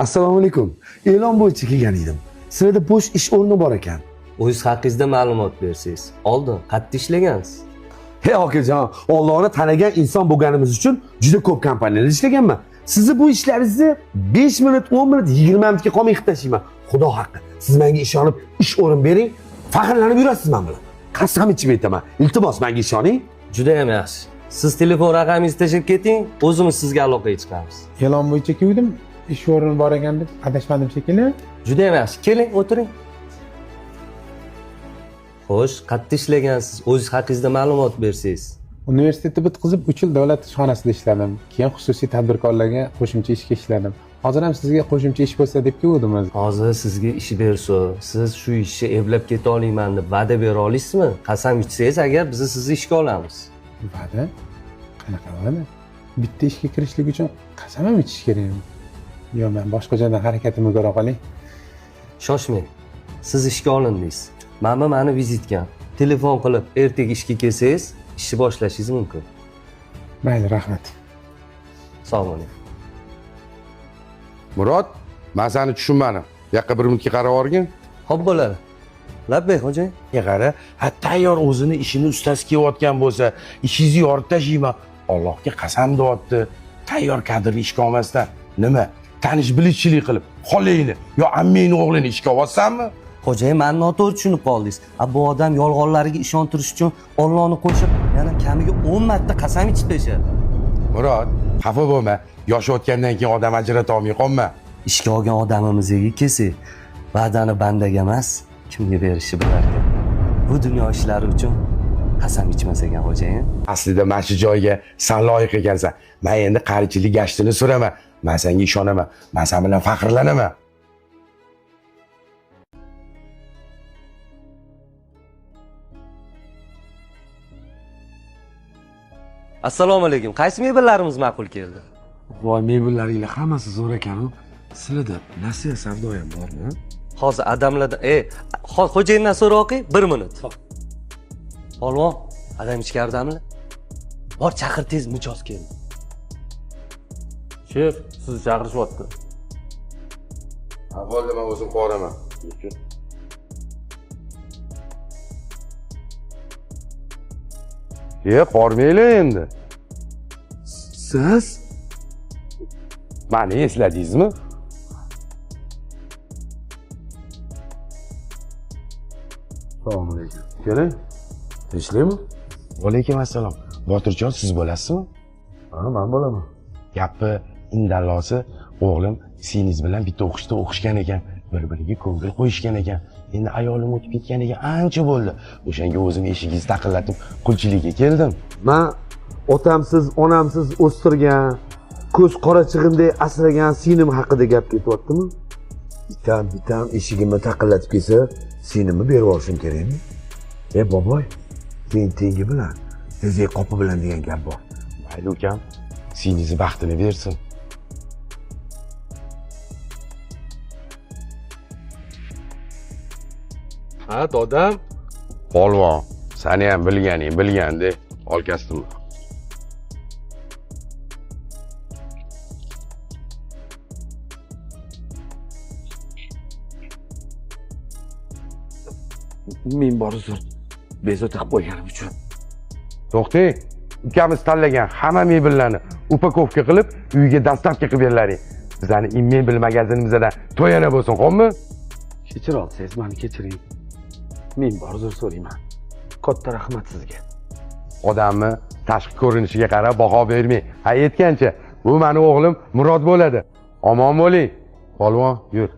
Assalomu alaykum. E'lon bo'yicha kelgan edim. Sizlarda bo'sh ish o'rni bor ekan. O'z haqingizda ma'lumot bersangiz. Oldin qayerda ishlagansiz? Hey okajon, Allohni tanigan inson bo'lganimiz uchun juda ko'p kompaniyalarda ishlaganman. Sizni bu ishlaringizni 5 minut, 10 minut, 20 minutga qolmay tashlayman. Xudo haqqi. Siz menga ishonib ish o'rin bering, faxrlanib yurasiz men bilan. Qasam ichib aytaman. Iltimos menga ishoning. Juda ham yaxshi. Siz telefon raqamingizni tashlab keting, o'zimiz sizga aloqaga chiqamiz. E'lon bo'yicha keldim, ish o'rni bor ekan deb adashmadim shekilli. Juda ham yaxshi. Keling, o'tiring. Xo'sh, qayerda ishlagansiz? O'z haqingizda ma'lumot bersangiz. Universitetni bitkazib 3 yil davlat ishxonasida ishladim. Keyin xususiy tadbirkorlarga qo'shimcha ishga ishladim. Hozir ham sizga qo'shimcha ish bo'lsa deb keldim o'zim. Hozir sizga ish bersa, siz shu ishni eplab keta olmayman deb va'da bera olasizmi? Qasam ichsangiz agar biz sizni ishga olamiz. Va'da? Qanaqa va'da? Bitta ishga kirishlik uchun qasam ham ichish kerakmi? Yo'q, men boshqa joydan harakatimni ko'ra qolay. Shoshmang. Siz ishga olindingiz. Mana meni vizitkam. Telefon qilib ertaga ishga kelsangiz, ishni boshlashingiz mumkin. Mayli, rahmat. Sog' bo'ling. Murod, men seni tushunmadim. Yoqqa bir minutga qarab o'rgin. Xo'p bo'ladi. Labbay xo'jayin. Qara, tayyor o'zini ishini ustasi kelayotgan bo'lsa, ishingizni yorib tashlayman. Allohga qasam deyapti. Tayyor kadrni ishga olmasdan nima? Tanish bilishchilik qilib, xolayini yo ammangning o'g'lini ishga olsanmi? Xo'jayin, meni noto'g'ri tushunib qoldingiz. Bu odam yolg'onlariga ishontirish uchun Allohni qo'shib, yana kamiga 10 marta qasam ichib tashadi. Murod, xafa bo'lma. Yosh o'tgandan keyin odam ajrata olmay qolma. Ishga olgan odamimizga kelsak, va'dani bandaga emas, kimga berishi bilar ekan. Bu dunyo ishlari uchun qasam ichmas ekan xo'jayin. Aslida mana shu joyga sen loyiq ekansan. Men endi qarichilik gashtini so'raman. Men senga ishonaman. Men sen bilan faxrlanaman. Assalomu alaykum. Qaysi mebellarimiz ma'qul keldi? Voy, mebellaringlar hammasi zo'r ekan-ku. Sizlarda nasiya savdo ham bormi? Hozir adamlarda, xo'jayindan so'roqi 1 minut. Polvon, adam ichkaridami? Bor, chaqir tez mijoz keldi. Shef, sizni chaqirishyapti. Avvalda men o'zim qoraman. Qormaylar endi. Siz Meni esladingizmi? Assalomu alaykum. Keling. Tinchlikmi? Alaykum assalom. Botirjon, siz bo'lasizmi? Ha, men bo'laman. Gapni indallosi, o'g'lim singlingiz bilan bitta o'qishda o'qishgan ekan, bir-biriga ko'ngil qo'yishgan ekan. Endi ayolim o'tib ketganiga ancha bo'ldi. O'shanga o'zim eshigingizni taqillatib, qulchilikka keldim. Men otamsiz, onamsiz o'stirgan, ko'z qorachig'imdek asragan singlim haqida gap ketyaptimi? Bitam eshigimni taqillatib kelsa, singlimni berib olishim kerakmi? Boboy, tengi bilan, tezak qopi bilan degan gap bor. Mayli ukam, singlingiz baxtini bersin. Ha, dodam. Polvon, seni ham bilgandi, olkasdim. Men bor uzr. Bezovta qilib qo'yganim uchun. To'xtang, ukamiz tanlagan hamma mebellarni upakovka qilib, uyiga dostavka qilib berlaring. Bizning mebel magazinimizda to'yana bo'lsin, xo'pmi? Kechir olsangiz, meni kechiring. Men bor uzr so'rayman. Katta rahmat sizga. Odamni tashqi ko'rinishiga qarab baho bermang. Ha, aytgancha, bu meni o'g'lim Murod bo'ladi. Omon bo'ling. Polvon, yur.